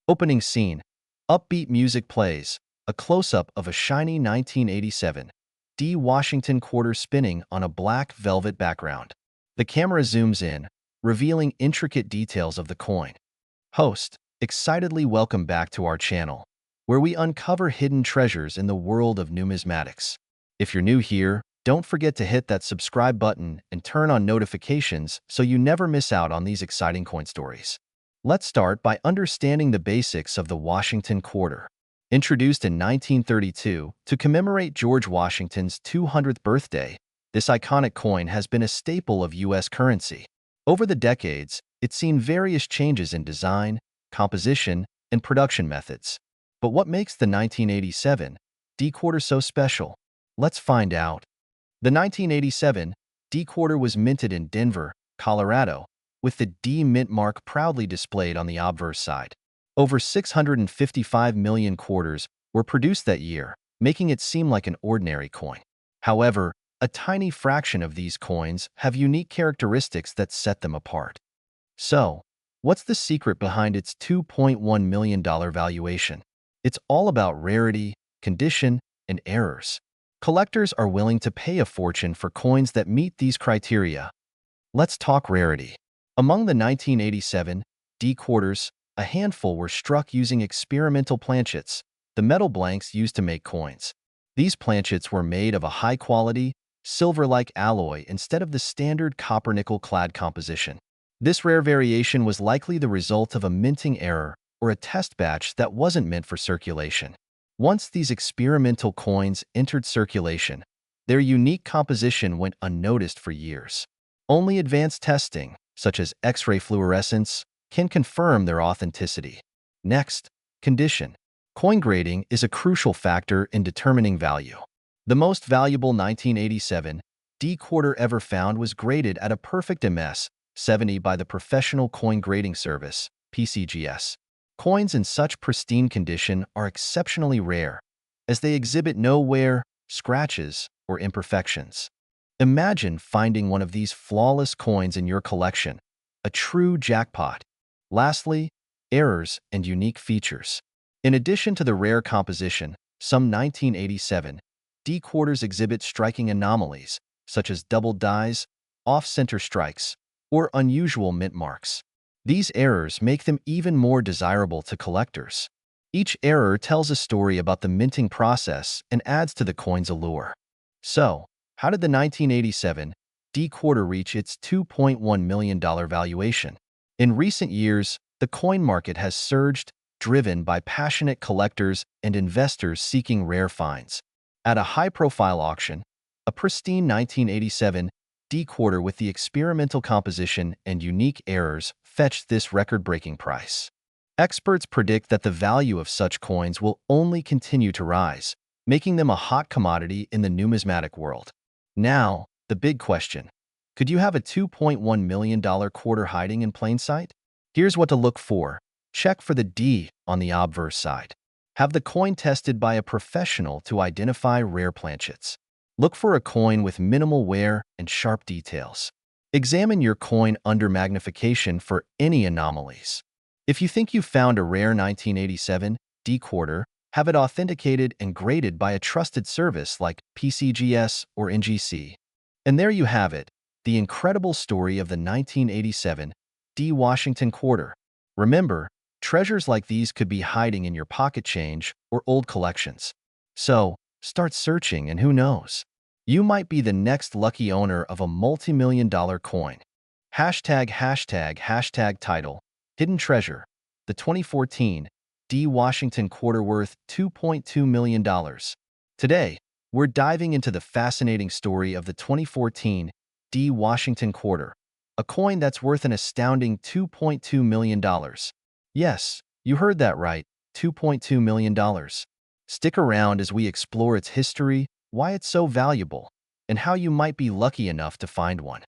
Opening scene. Upbeat music plays. A close-up of a shiny 1987 D Washington quarter spinning on a black velvet background. The camera zooms in, revealing intricate details of the coin. Host, excitedly welcome back to our channel, where we uncover hidden treasures in the world of numismatics. If you're new here, don't forget to hit that subscribe button and turn on notifications so you never miss out on these exciting coin stories. Let's start by understanding the basics of the Washington quarter. Introduced in 1932 to commemorate George Washington's 200th birthday, this iconic coin has been a staple of U.S. currency. Over the decades, it's seen various changes in design, composition, and production methods. But what makes the 1987 D quarter so special? Let's find out. The 1987 D quarter was minted in Denver, Colorado, with the D mint mark proudly displayed on the obverse side. Over 655 million quarters were produced that year, making it seem like an ordinary coin. However, a tiny fraction of these coins have unique characteristics that set them apart. So, what's the secret behind its $2.1 million valuation? It's all about rarity, condition, and errors. Collectors are willing to pay a fortune for coins that meet these criteria. Let's talk rarity. Among the 1987 D quarters, a handful were struck using experimental planchets, the metal blanks used to make coins. These planchets were made of a high-quality, silver-like alloy instead of the standard copper-nickel clad composition. This rare variation was likely the result of a minting error or a test batch that wasn't meant for circulation. Once these experimental coins entered circulation, their unique composition went unnoticed for years. Only advanced testing, such as X-ray fluorescence, can confirm their authenticity. Next, condition. Coin grading is a crucial factor in determining value. The most valuable 1987 D quarter ever found was graded at a perfect MS 70 by the Professional Coin Grading Service, PCGS. Coins in such pristine condition are exceptionally rare, as they exhibit no wear, scratches, or imperfections. Imagine finding one of these flawless coins in your collection, a true jackpot. Lastly, errors and unique features. In addition to the rare composition, some 1987 D quarters exhibit striking anomalies, such as double dies, off-center strikes, or unusual mint marks. These errors make them even more desirable to collectors. Each error tells a story about the minting process and adds to the coin's allure. So, how did the 1987 D quarter reach its $2.1 million valuation? In recent years, the coin market has surged, driven by passionate collectors and investors seeking rare finds. At a high-profile auction, a pristine 1987 D quarter with the experimental composition and unique errors fetched this record-breaking price. Experts predict that the value of such coins will only continue to rise, making them a hot commodity in the numismatic world. Now, the big question. Could you have a $2.1 million quarter hiding in plain sight? Here's what to look for. Check for the D on the obverse side. Have the coin tested by a professional to identify rare planchets. Look for a coin with minimal wear and sharp details. Examine your coin under magnification for any anomalies. If you think you've found a rare 1987 D quarter, have it authenticated and graded by a trusted service like PCGS or NGC. And there you have it, the incredible story of the 1987 D Washington quarter. Remember, treasures like these could be hiding in your pocket change or old collections. So, start searching and who knows? You might be the next lucky owner of a multi-million-dollar coin. ##### title, Hidden Treasure, the 2014 D Washington quarter worth $2.2 million. Today, we're diving into the fascinating story of the 2014 D Washington quarter, a coin that's worth an astounding $2.2 million. Yes, you heard that right, $2.2 million. Stick around as we explore its history, why it's so valuable, and how you might be lucky enough to find one.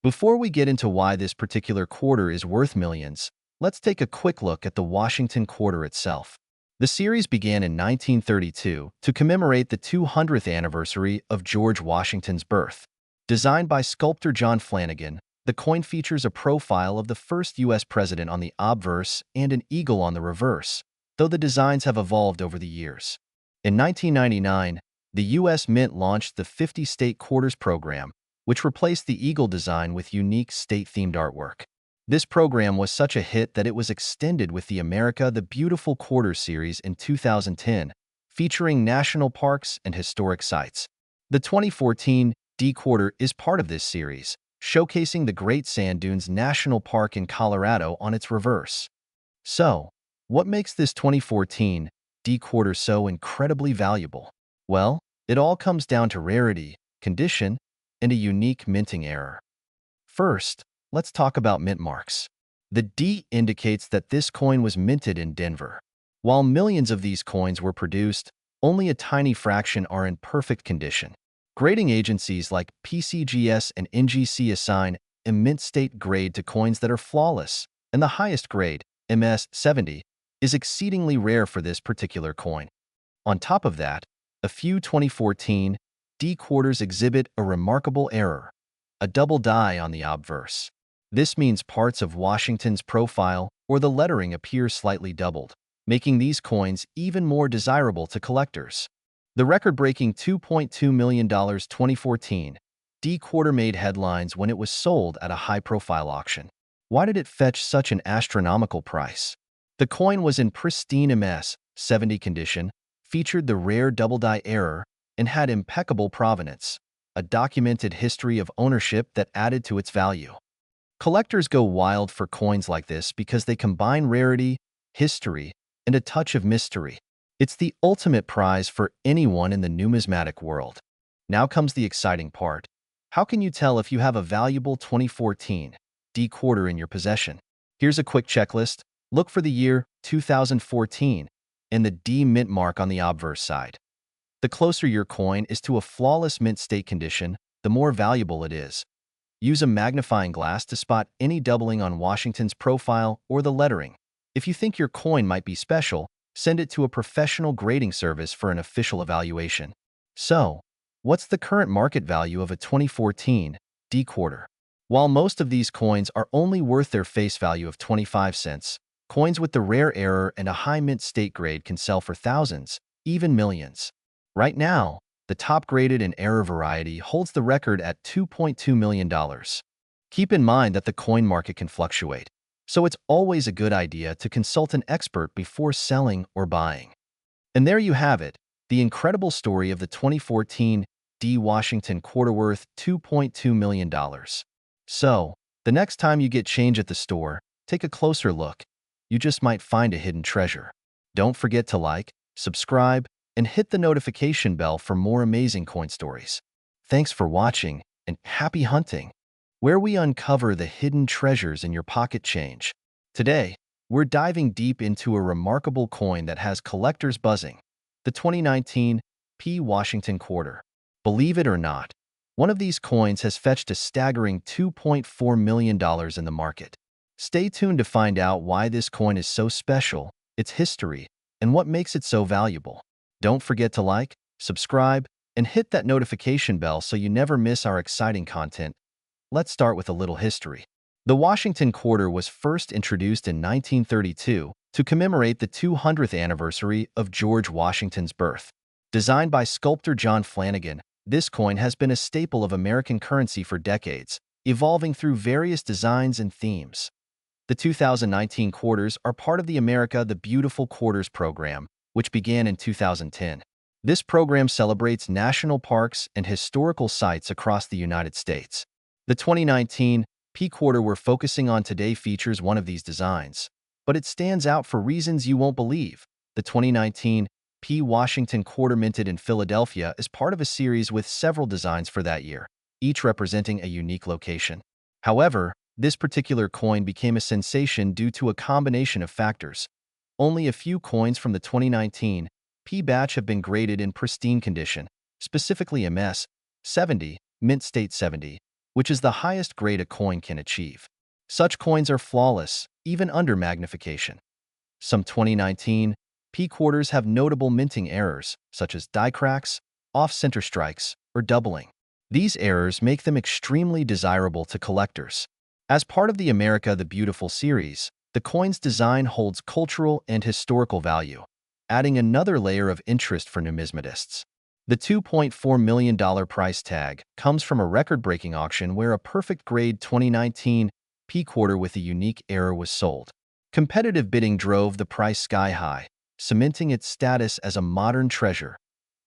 Before we get into why this particular quarter is worth millions, let's take a quick look at the Washington quarter itself. The series began in 1932 to commemorate the 200th anniversary of George Washington's birth. Designed by sculptor John Flanagan, The coin features a profile of the first U.S. president on the obverse and an eagle on the reverse, though the designs have evolved over the years. In 1999, the U.S. Mint launched the 50 State Quarters program, which replaced the eagle design with unique state-themed artwork. This program was such a hit that it was extended with the America the Beautiful Quarters series in 2010, featuring national parks and historic sites. The 2014 TheQUARTER is part of this series, showcasing the Great Sand Dunes National Park in Colorado on its reverse. So, what makes this 2014 TheQUARTER so incredibly valuable? Well, it all comes down to rarity, condition, and a unique minting error. First, let's talk about mint marks. The D indicates that this coin was minted in Denver. While millions of these coins were produced, only a tiny fraction are in perfect condition. Grading agencies like PCGS and NGC assign a mint state grade to coins that are flawless, and the highest grade, MS 70, is exceedingly rare for this particular coin. On top of that, a few 2014 TheQUARTERs exhibit a remarkable error, a double die on the obverse. This means parts of Washington's profile or the lettering appear slightly doubled, making these coins even more desirable to collectors. The record-breaking $2.2 million 2014 TheQUARTER made headlines when it was sold at a high-profile auction. Why did it fetch such an astronomical price? The coin was in pristine MS 70 condition, featured the rare double-die error, and had impeccable provenance, a documented history of ownership that added to its value. Collectors go wild for coins like this because they combine rarity, history, and a touch of mystery. It's the ultimate prize for anyone in the numismatic world. Now comes the exciting part. How can you tell if you have a valuable 2014 TheQUARTER in your possession? Here's a quick checklist. Look for the year 2014 and the D mint mark on the obverse side. The closer your coin is to a flawless mint state condition, the more valuable it is. Use a magnifying glass to spot any doubling on Washington's profile or the lettering. If you think your coin might be special, send it to a professional grading service for an official evaluation. So, what's the current market value of a 2014 TheQUARTER? While most of these coins are only worth their face value of 25 cents, coins with the rare error and a high mint state grade can sell for thousands, even millions. Right now, the top-graded and error variety holds the record at $2.2 million. Keep in mind that the coin market can fluctuate, so it's always a good idea to consult an expert before selling or buying. And there you have it, the incredible story of the 2014 Washington quarter worth $2.2 million. So, the next time you get change at the store, take a closer look. You just might find a hidden treasure. Don't forget to like, subscribe, and hit the notification bell for more amazing coin stories. Thanks for watching, and happy hunting, where we uncover the hidden treasures in your pocket change. Today, we're diving deep into a remarkable coin that has collectors buzzing, the 2019 Washington quarter. Believe it or not, one of these coins has fetched a staggering $2.4 million in the market. Stay tuned to find out why this coin is so special, its history, and what makes it so valuable. Don't forget to like, subscribe, and hit that notification bell so you never miss our exciting content. Let's start with a little history. The Washington quarter was first introduced in 1932 to commemorate the 200th anniversary of George Washington's birth. Designed by sculptor John Flanagan, this coin has been a staple of American currency for decades, evolving through various designs and themes. The 2019 quarters are part of the America the Beautiful Quarters program, which began in 2010. This program celebrates national parks and historical sites across the United States. The 2019 TheQUARTER we're focusing on today features one of these designs, but it stands out for reasons you won't believe. The 2019 Washington quarter minted in Philadelphia is part of a series with several designs for that year, each representing a unique location. However, this particular coin became a sensation due to a combination of factors. Only a few coins from the 2019 batch have been graded in pristine condition, specifically MS 70, mint state 70, which is the highest grade a coin can achieve. Such coins are flawless, even under magnification. Some 2019 TheQUARTERs have notable minting errors, such as die cracks, off-center strikes, or doubling. These errors make them extremely desirable to collectors. As part of the America the Beautiful series, the coin's design holds cultural and historical value, adding another layer of interest for numismatists. The $2.4 million price tag comes from a record-breaking auction where a perfect grade 2019 P-quarter with a unique error was sold. Competitive bidding drove the price sky high, cementing its status as a modern treasure.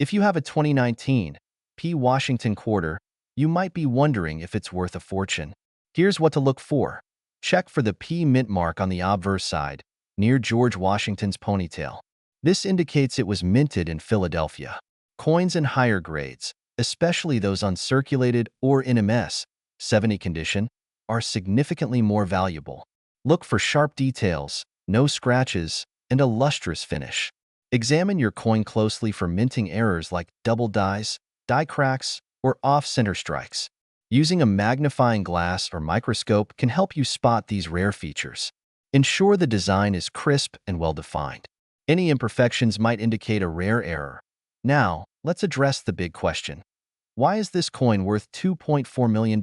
If you have a 2019 P Washington quarter, you might be wondering if it's worth a fortune. Here's what to look for. Check for the P mint mark on the obverse side, near George Washington's ponytail. This indicates it was minted in Philadelphia. Coins in higher grades, especially those uncirculated or in MS 70 condition, are significantly more valuable. Look for sharp details, no scratches, and a lustrous finish. Examine your coin closely for minting errors like double dies, die cracks, or off-center strikes. Using a magnifying glass or microscope can help you spot these rare features. Ensure the design is crisp and well-defined. Any imperfections might indicate a rare error. Now, let's address the big question. Why is this coin worth $2.4 million?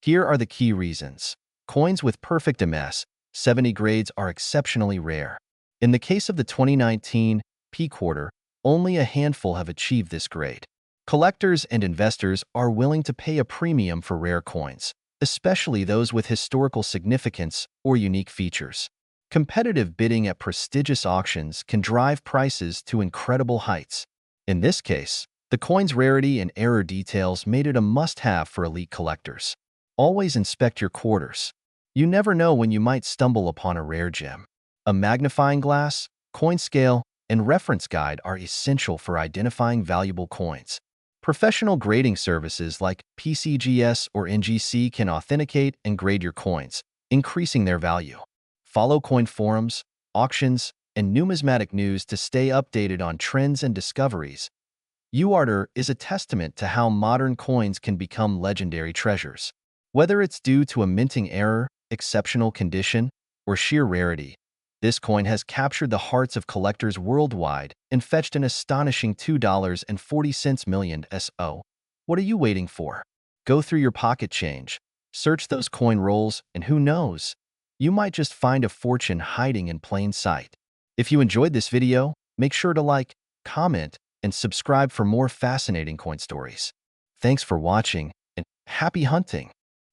Here are the key reasons. Coins with perfect MS 70 grades are exceptionally rare. In the case of the 2019 P quarter, only a handful have achieved this grade. Collectors and investors are willing to pay a premium for rare coins, especially those with historical significance or unique features. Competitive bidding at prestigious auctions can drive prices to incredible heights. In this case, the coin's rarity and error details made it a must-have for elite collectors. Always inspect your quarters. You never know when you might stumble upon a rare gem. A magnifying glass, coin scale, and reference guide are essential for identifying valuable coins. Professional grading services like PCGS or NGC can authenticate and grade your coins, increasing their value. Follow coin forums, auctions, and numismatic news to stay updated on trends and discoveries. TheQUARTER is a testament to how modern coins can become legendary treasures. Whether it's due to a minting error, exceptional condition, or sheer rarity, this coin has captured the hearts of collectors worldwide and fetched an astonishing $2.40 million SO. What are you waiting for? Go through your pocket change, search those coin rolls, and who knows? You might just find a fortune hiding in plain sight. If you enjoyed this video, make sure to like, comment, and subscribe for more fascinating coin stories. Thanks for watching, and happy hunting!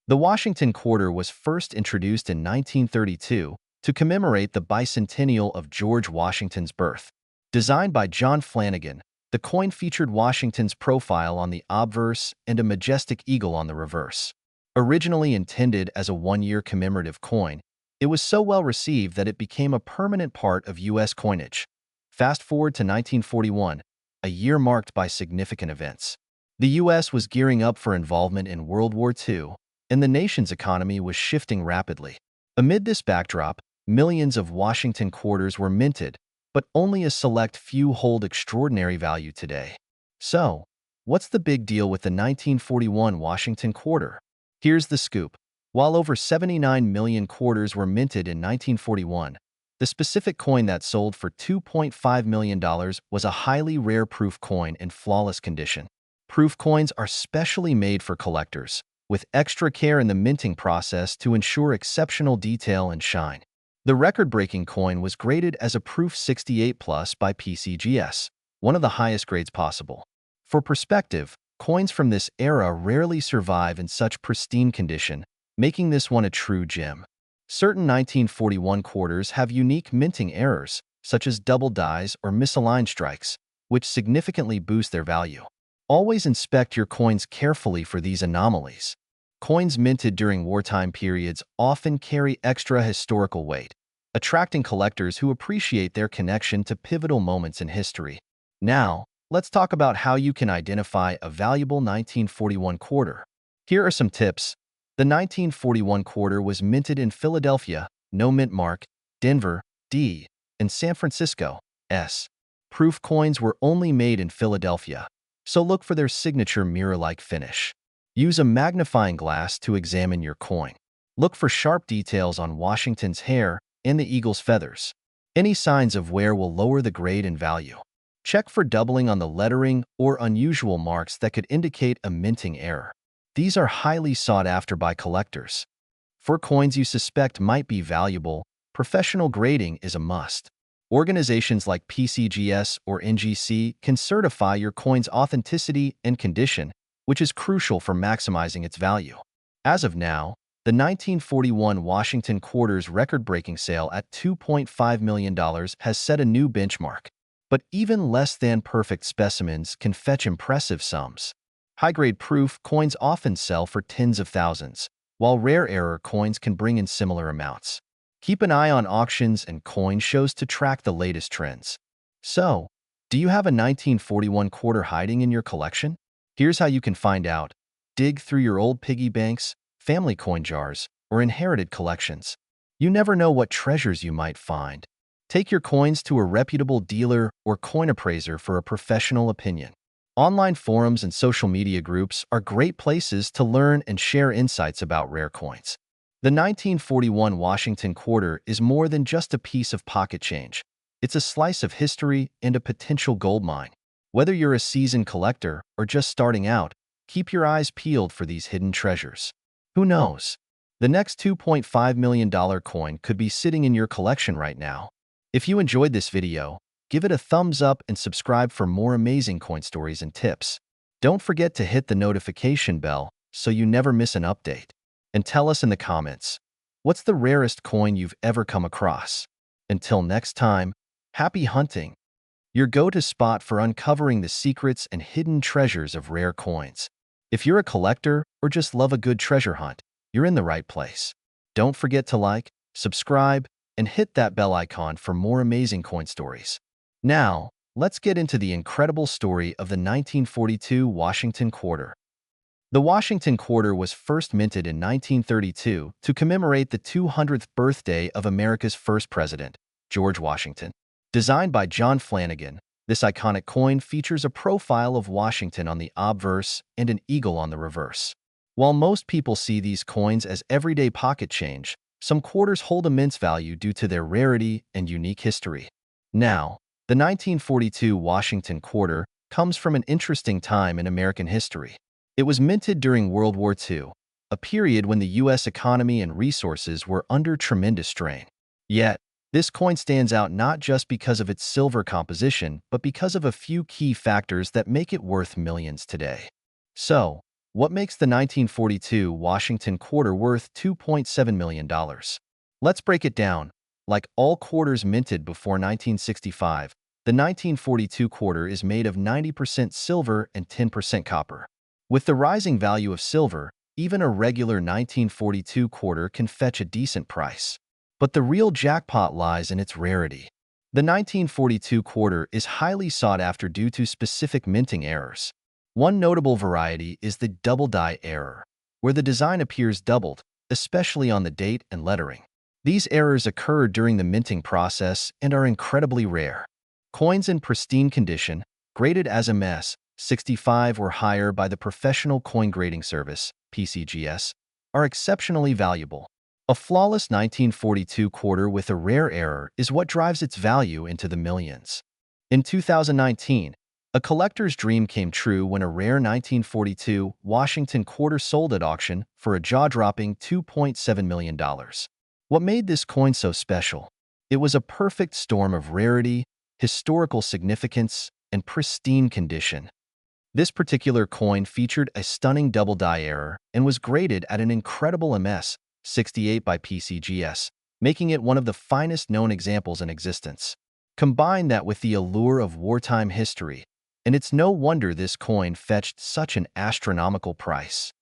The Washington quarter was first introduced in 1932 to commemorate the bicentennial of George Washington's birth. Designed by John Flanagan, the coin featured Washington's profile on the obverse and a majestic eagle on the reverse. Originally intended as a one-year commemorative coin, it was so well received that it became a permanent part of U.S. coinage. Fast forward to 1941, a year marked by significant events. The U.S. was gearing up for involvement in World War II, and the nation's economy was shifting rapidly. Amid this backdrop, millions of Washington quarters were minted, but only a select few hold extraordinary value today. So, what's the big deal with the 1941 Washington quarter? Here's the scoop. While over 79 million quarters were minted in 1941, the specific coin that sold for $2.5 million was a highly rare proof coin in flawless condition. Proof coins are specially made for collectors, with extra care in the minting process to ensure exceptional detail and shine. The record-breaking coin was graded as a Proof 68 Plus by PCGS, one of the highest grades possible. For perspective, coins from this era rarely survive in such pristine condition, making this one a true gem. Certain 1941 quarters have unique minting errors, such as double dies or misaligned strikes, which significantly boost their value. Always inspect your coins carefully for these anomalies. Coins minted during wartime periods often carry extra historical weight, attracting collectors who appreciate their connection to pivotal moments in history. Now, let's talk about how you can identify a valuable 1941 quarter. Here are some tips. The 1941 quarter was minted in Philadelphia, no mint mark, Denver, D, and San Francisco, S. Proof coins were only made in Philadelphia, so look for their signature mirror-like finish. Use a magnifying glass to examine your coin. Look for sharp details on Washington's hair and the eagle's feathers. Any signs of wear will lower the grade and value. Check for doubling on the lettering or unusual marks that could indicate a minting error. These are highly sought after by collectors. For coins you suspect might be valuable, professional grading is a must. Organizations like PCGS or NGC can certify your coin's authenticity and condition, which is crucial for maximizing its value. As of now, the 1941 Washington Quarter's record-breaking sale at $2.5 million has set a new benchmark. But even less-than-perfect specimens can fetch impressive sums. High-grade proof coins often sell for tens of thousands, while rare error coins can bring in similar amounts. Keep an eye on auctions and coin shows to track the latest trends. So, do you have a 1941 quarter hiding in your collection? Here's how you can find out. Dig through your old piggy banks, family coin jars, or inherited collections. You never know what treasures you might find. Take your coins to a reputable dealer or coin appraiser for a professional opinion. Online forums and social media groups are great places to learn and share insights about rare coins. The 1941 Washington Quarter is more than just a piece of pocket change. It's a slice of history and a potential goldmine. Whether you're a seasoned collector or just starting out, keep your eyes peeled for these hidden treasures. Who knows? The next $2.5 million coin could be sitting in your collection right now. If you enjoyed this video, give it a thumbs up and subscribe for more amazing coin stories and tips. Don't forget to hit the notification bell so you never miss an update. And tell us in the comments, what's the rarest coin you've ever come across? Until next time, happy hunting! Your go-to spot for uncovering the secrets and hidden treasures of rare coins. If you're a collector or just love a good treasure hunt, you're in the right place. Don't forget to like, subscribe, and hit that bell icon for more amazing coin stories. Now, let's get into the incredible story of the 1942 Washington Quarter. The Washington Quarter was first minted in 1932 to commemorate the 200th birthday of America's first president, George Washington. Designed by John Flanagan, this iconic coin features a profile of Washington on the obverse and an eagle on the reverse. While most people see these coins as everyday pocket change, some quarters hold immense value due to their rarity and unique history. Now, the 1942 Washington Quarter comes from an interesting time in American history. It was minted during World War II, a period when the U.S. economy and resources were under tremendous strain. Yet, this coin stands out not just because of its silver composition, but because of a few key factors that make it worth millions today. So, what makes the 1942 Washington Quarter worth $2.7 million? Let's break it down. Like all quarters minted before 1965, the 1942 quarter is made of 90% silver and 10% copper. With the rising value of silver, even a regular 1942 quarter can fetch a decent price. But the real jackpot lies in its rarity. The 1942 quarter is highly sought after due to specific minting errors. One notable variety is the double die error, where the design appears doubled, especially on the date and lettering. These errors occur during the minting process and are incredibly rare. Coins in pristine condition, graded as MS 65 or higher by the Professional Coin Grading Service, PCGS, are exceptionally valuable. A flawless 1942 quarter with a rare error is what drives its value into the millions. In 2019, a collector's dream came true when a rare 1942 Washington quarter sold at auction for a jaw-dropping $2.7 million. What made this coin so special? It was a perfect storm of rarity, historical significance, and pristine condition. This particular coin featured a stunning double die error and was graded at an incredible MS 68 by PCGS, making it one of the finest known examples in existence. Combine that with the allure of wartime history, and it's no wonder this coin fetched such an astronomical price.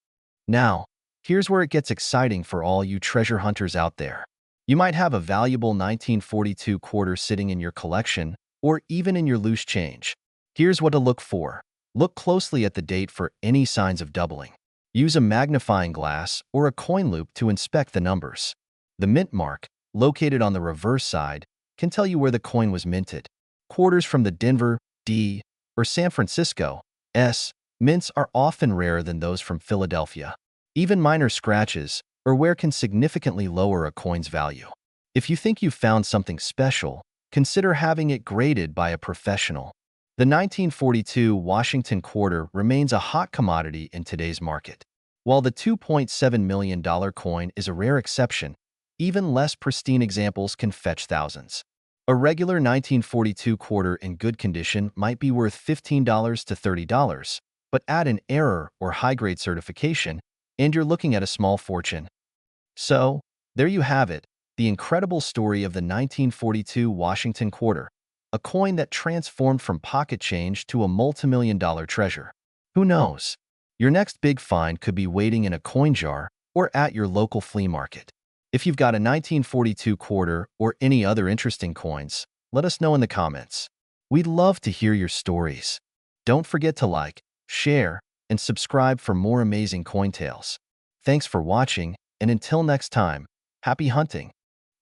Now, here's where it gets exciting for all you treasure hunters out there. You might have a valuable 1942 quarter sitting in your collection, or even in your loose change. Here's what to look for. Look closely at the date for any signs of doubling. Use a magnifying glass or a coin loop to inspect the numbers. The mint mark, located on the reverse side, can tell you where the coin was minted. Quarters from the Denver, D, or San Francisco, S, mints are often rarer than those from Philadelphia. Even minor scratches or wear can significantly lower a coin's value. If you think you've found something special, consider having it graded by a professional. The 1942 Washington Quarter remains a hot commodity in today's market. While the $2.7 million coin is a rare exception, even less pristine examples can fetch thousands. A regular 1942 quarter in good condition might be worth $15 to $30, but add an error or high-grade certification, and you're looking at a small fortune. So, there you have it, the incredible story of the 1942 Washington quarter, a coin that transformed from pocket change to a multimillion-dollar treasure. Who knows? Your next big find could be waiting in a coin jar or at your local flea market. If you've got a 1942 quarter or any other interesting coins, let us know in the comments. We'd love to hear your stories. Don't forget to like, share, and subscribe for more amazing coin tales. Thanks for watching, and until next time, happy hunting!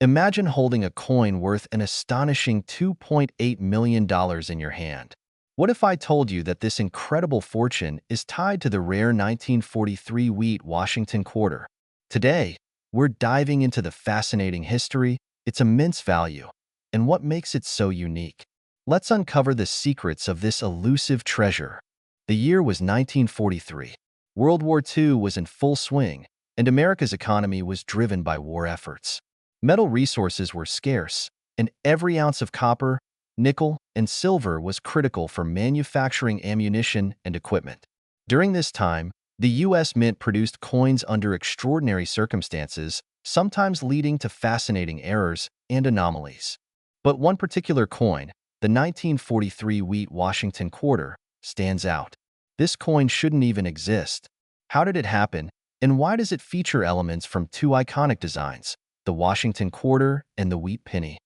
Imagine holding a coin worth an astonishing $2.8 million in your hand. What if I told you that this incredible fortune is tied to the rare 1943 wheat Washington quarter? Today, we're diving into the fascinating history, its immense value, and what makes it so unique. Let's uncover the secrets of this elusive treasure. The year was 1943. World War II was in full swing, and America's economy was driven by war efforts. Metal resources were scarce, and every ounce of copper, nickel, and silver was critical for manufacturing ammunition and equipment. During this time, the U.S. Mint produced coins under extraordinary circumstances, sometimes leading to fascinating errors and anomalies. But one particular coin, the 1943 wheat Washington quarter, stands out. This coin shouldn't even exist. How did it happen, and why does it feature elements from two iconic designs, the Washington quarter and the wheat penny?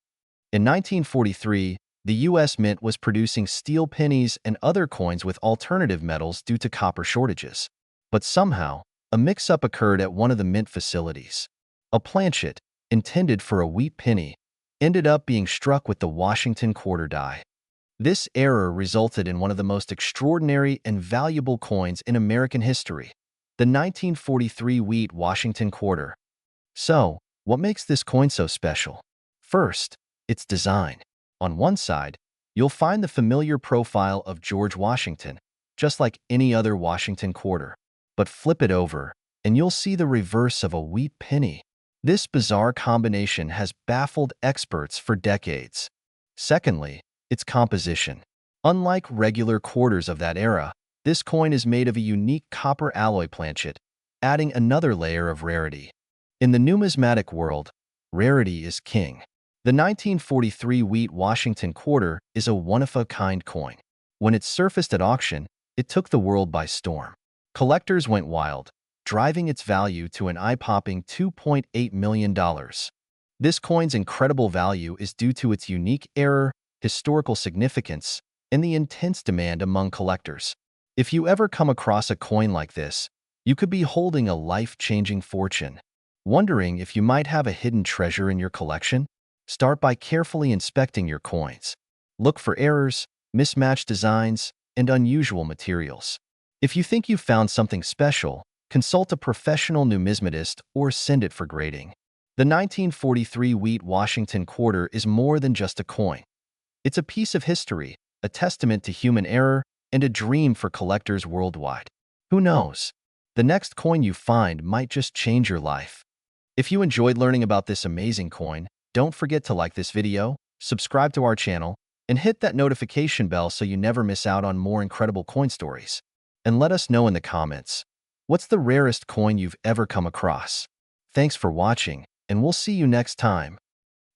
In 1943, the U.S. Mint was producing steel pennies and other coins with alternative metals due to copper shortages. But somehow, a mix-up occurred at one of the mint facilities. A planchet, intended for a wheat penny, ended up being struck with the Washington quarter die. This error resulted in one of the most extraordinary and valuable coins in American history, the 1943 wheat Washington quarter. So, what makes this coin so special? First, its design. On one side, you'll find the familiar profile of George Washington, just like any other Washington quarter. But flip it over, and you'll see the reverse of a wheat penny. This bizarre combination has baffled experts for decades. Secondly, its composition. Unlike regular quarters of that era, this coin is made of a unique copper alloy planchet, adding another layer of rarity. In the numismatic world, rarity is king. The 1943 wheat Washington quarter is a one-of-a-kind coin. When it surfaced at auction, it took the world by storm. Collectors went wild, driving its value to an eye-popping $2.8 million. This coin's incredible value is due to its unique error, historical significance, and the intense demand among collectors. If you ever come across a coin like this, you could be holding a life-changing fortune. Wondering if you might have a hidden treasure in your collection? Start by carefully inspecting your coins. Look for errors, mismatched designs, and unusual materials. If you think you've found something special, consult a professional numismatist or send it for grading. The 1943 wheat Washington quarter is more than just a coin. It's a piece of history, a testament to human error, and a dream for collectors worldwide. Who knows? The next coin you find might just change your life. If you enjoyed learning about this amazing coin, don't forget to like this video, subscribe to our channel, and hit that notification bell so you never miss out on more incredible coin stories. And let us know in the comments, what's the rarest coin you've ever come across? Thanks for watching, and we'll see you next time.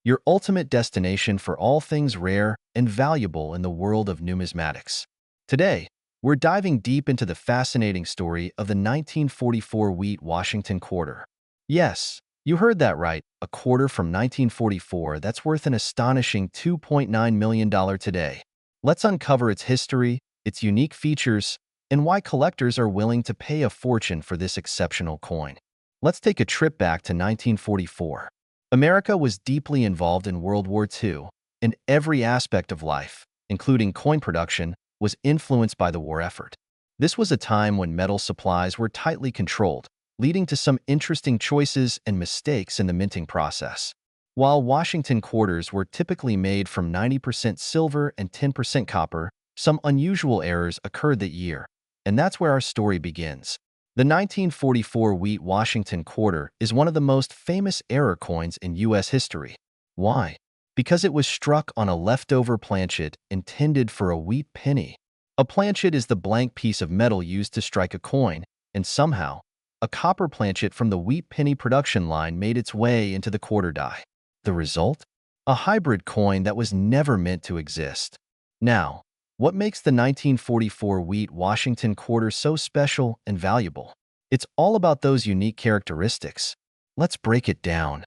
Your ultimate destination for all things rare and valuable in the world of numismatics. Today, we're diving deep into the fascinating story of the 1944 wheat Washington quarter. Yes, you heard that right, a quarter from 1944 that's worth an astonishing $2.9 million today. Let's uncover its history, its unique features, and why collectors are willing to pay a fortune for this exceptional coin. Let's take a trip back to 1944. America was deeply involved in World War II, and every aspect of life, including coin production, was influenced by the war effort. This was a time when metal supplies were tightly controlled, leading to some interesting choices and mistakes in the minting process. While Washington quarters were typically made from 90% silver and 10% copper, some unusual errors occurred that year. And that's where our story begins. The 1944 wheat Washington quarter is one of the most famous error coins in U.S. history. Why? Because it was struck on a leftover planchet intended for a wheat penny. A planchet is the blank piece of metal used to strike a coin, and somehow, a copper planchet from the wheat penny production line made its way into the quarter die. The result? A hybrid coin that was never meant to exist. Now, what makes the 1944 wheat Washington quarter so special and valuable? It's all about those unique characteristics. Let's break it down.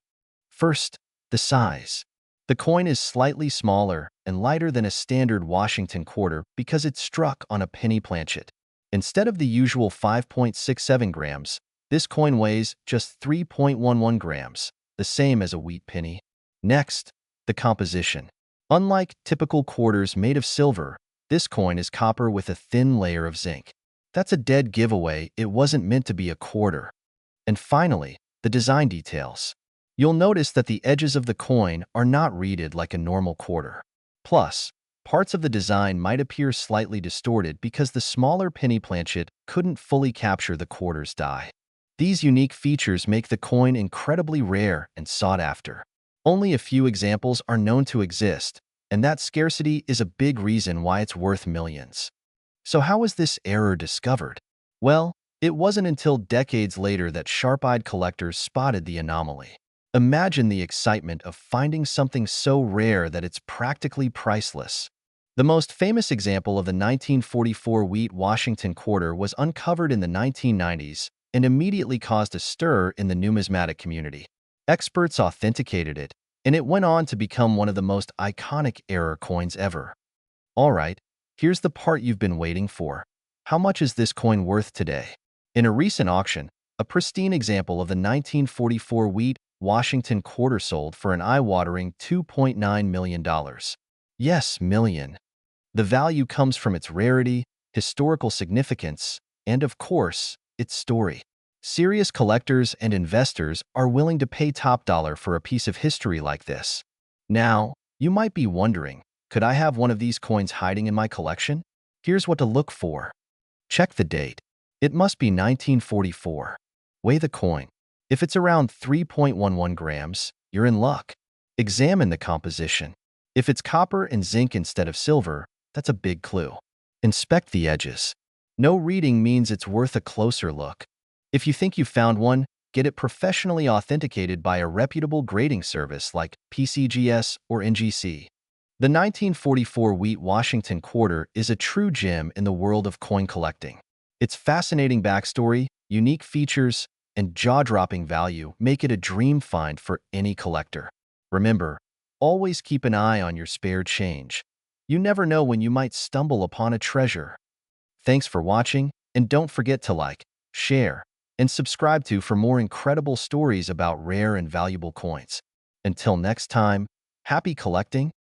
First, the size. The coin is slightly smaller and lighter than a standard Washington quarter because it's struck on a penny planchet. Instead of the usual 5.67 grams, this coin weighs just 3.11 grams, the same as a wheat penny. Next, the composition. Unlike typical quarters made of silver, this coin is copper with a thin layer of zinc. That's a dead giveaway. It wasn't meant to be a quarter. And finally, the design details. You'll notice that the edges of the coin are not reeded like a normal quarter. Plus, parts of the design might appear slightly distorted because the smaller penny planchet couldn't fully capture the quarter's die. These unique features make the coin incredibly rare and sought after. Only a few examples are known to exist, and that scarcity is a big reason why it's worth millions. So how was this error discovered? Well, it wasn't until decades later that sharp-eyed collectors spotted the anomaly. Imagine the excitement of finding something so rare that it's practically priceless. The most famous example of the 1944 wheat Washington quarter was uncovered in the 1990s and immediately caused a stir in the numismatic community. Experts authenticated it, and it went on to become one of the most iconic error coins ever. All right, here's the part you've been waiting for. How much is this coin worth today? In a recent auction, a pristine example of the 1944 wheat Washington quarter sold for an eye-watering $2.9 million. Yes, million. The value comes from its rarity, historical significance, and of course, its story. Serious collectors and investors are willing to pay top dollar for a piece of history like this. Now, you might be wondering, could I have one of these coins hiding in my collection? Here's what to look for. Check the date. It must be 1944. Weigh the coin. If it's around 3.11 grams, you're in luck. Examine the composition. If it's copper and zinc instead of silver, that's a big clue. Inspect the edges. No reading means it's worth a closer look. If you think you found one, get it professionally authenticated by a reputable grading service like PCGS or NGC. The 1944 wheat Washington quarter is a true gem in the world of coin collecting. Its fascinating backstory, unique features, and jaw-dropping value make it a dream find for any collector. Remember, always keep an eye on your spare change. You never know when you might stumble upon a treasure. Thanks for watching, and don't forget to like, share, and subscribe for more incredible stories about rare and valuable coins. Until next time, happy collecting!